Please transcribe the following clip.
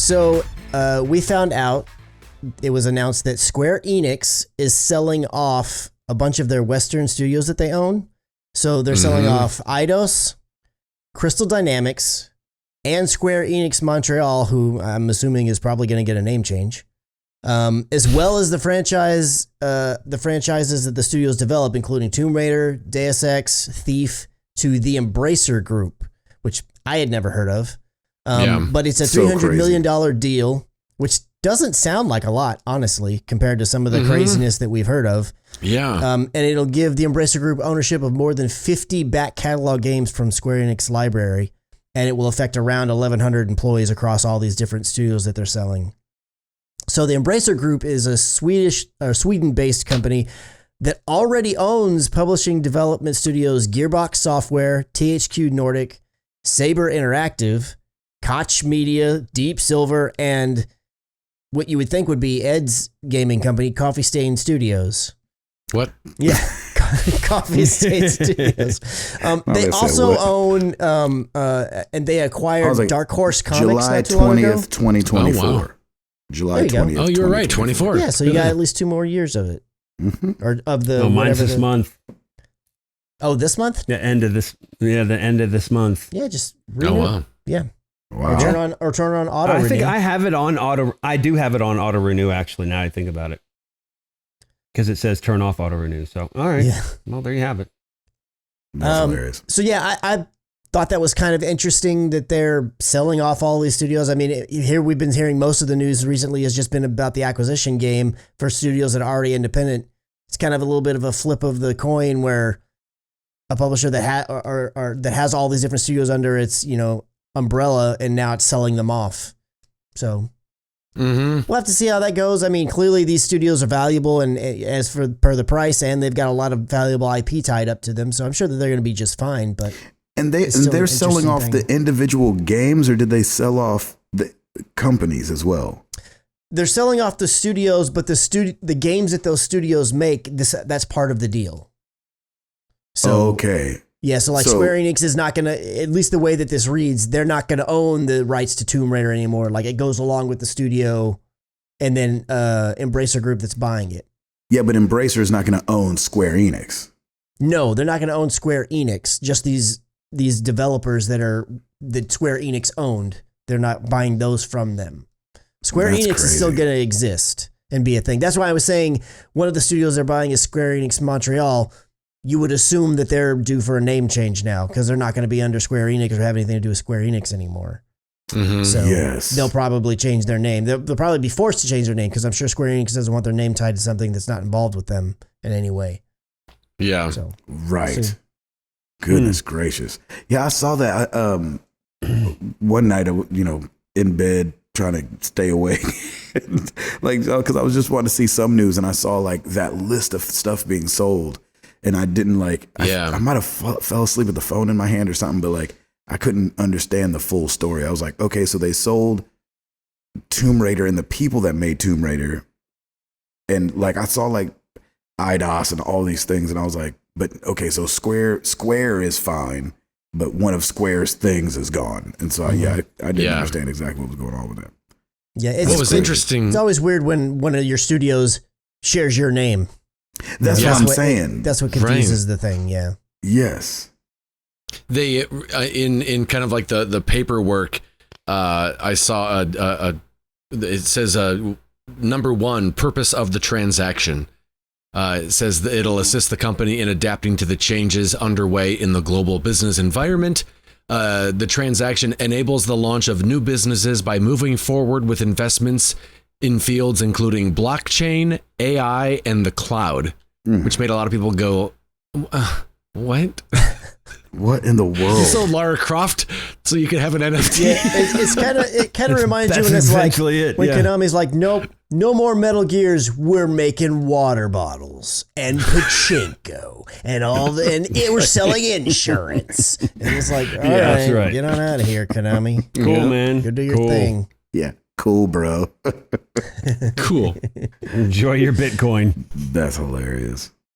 So we found out, it was announced that Square Enix is selling off a bunch of their Western studios that they own. So they're selling off Eidos, Crystal Dynamics, and Square Enix Montreal, who I'm assuming is probably going to get a name change, as well as the franchises that the studios develop, including Tomb Raider, Deus Ex, Thief, to the Embracer Group, which I had never heard of. But it's a $300 million deal, which doesn't sound like a lot, honestly, compared to some of the craziness that we've heard of. Yeah. And it'll give the Embracer Group ownership of more than 50 back catalog games from Square Enix library, and it will affect around 1,100 employees across all these different studios that they're selling. So the Embracer Group is a Sweden-based company that already owns publishing development studios Gearbox Software, THQ Nordic, Saber Interactive, Koch Media, Deep Silver, and what you would think would be Ed's gaming company, Coffee Stain Studios. What? Yeah, Coffee Stain Studios. They also own, and they acquired Dark Horse Comics July not too long ago. 20th, 2024. Oh, wow. July 20th. Oh, you're right, 24. Yeah, so you got at least 2 more years of it. Or of the. Oh, mine's this month. Oh, this month? The end of this. Yeah, the end of this month. Yeah, just renew. Oh, wow. Yeah. Wow. Or turn on auto I renew. think I have it on auto. I do have it on auto renew, actually, now I think about it. Because it says turn off auto renew. So, all right. Yeah. Well, there you have it. That's hilarious. So, yeah, I thought that was kind of interesting that they're selling off all these studios. I mean, here we've been hearing most of the news recently has just been about the acquisition game for studios that are already independent. It's kind of a little bit of a flip of the coin where a publisher that that has all these different studios under its, umbrella, and now it's selling them off. So we'll have to see how that goes. I mean, clearly these studios are valuable, and as per the price, and they've got a lot of valuable IP tied up to them. So I'm sure that they're going to be just fine. But they're selling off the individual games, or did they sell off the companies as well? They're selling off the studios, but the games that those studios make, that's part of the deal. So okay. Yeah, so Square Enix is not going to, at least the way that this reads, they're not going to own the rights to Tomb Raider anymore. Like, it goes along with the studio and then Embracer Group that's buying it. Yeah, but Embracer is not going to own Square Enix. No, they're not going to own Square Enix. Just these developers that Square Enix owned. They're not buying those from them. Square Enix is still going to exist and be a thing. That's why I was saying one of the studios they're buying is Square Enix Montreal. You would assume that they're due for a name change now because they're not going to be under Square Enix or have anything to do with Square Enix anymore. So they'll probably change their name. They'll probably be forced to change their name because I'm sure Square Enix doesn't want their name tied to something that's not involved with them in any way. Yeah. So, right. Goodness gracious. Yeah, I saw that one night, in bed trying to stay awake. Because I was just wanting to see some news, and I saw that list of stuff being sold. And I didn't I might have fell asleep with the phone in my hand or something, but I couldn't understand the full story. I was like, okay, so they sold Tomb Raider and the people that made Tomb Raider. And I saw IDOS and all these things. And I was like, but okay, so Square is fine, but one of Square's things is gone. And so I didn't understand exactly what was going on with that. Yeah. What was interesting. It's always weird when one of your studios shares your name. That's what I'm saying. That's what confuses the thing. Yeah. Yes. They in kind of the paperwork. I saw it says number 1, purpose of the transaction. It says that it'll assist the company in adapting to the changes underway in the global business environment. The transaction enables the launch of new businesses by moving forward with investments in fields including blockchain, AI, and the cloud, which made a lot of people go, what? What in the world? You sold Lara Croft so you could have an NFT? Yeah, it kind of reminds you when it's when Konami's like, nope, no more Metal Gears. We're making water bottles and pachinko and we're selling insurance. And it's like, all right, get on out of here, Konami. Cool, man. Go do your thing. Yeah. Cool, bro. Cool. Enjoy your Bitcoin. That's hilarious.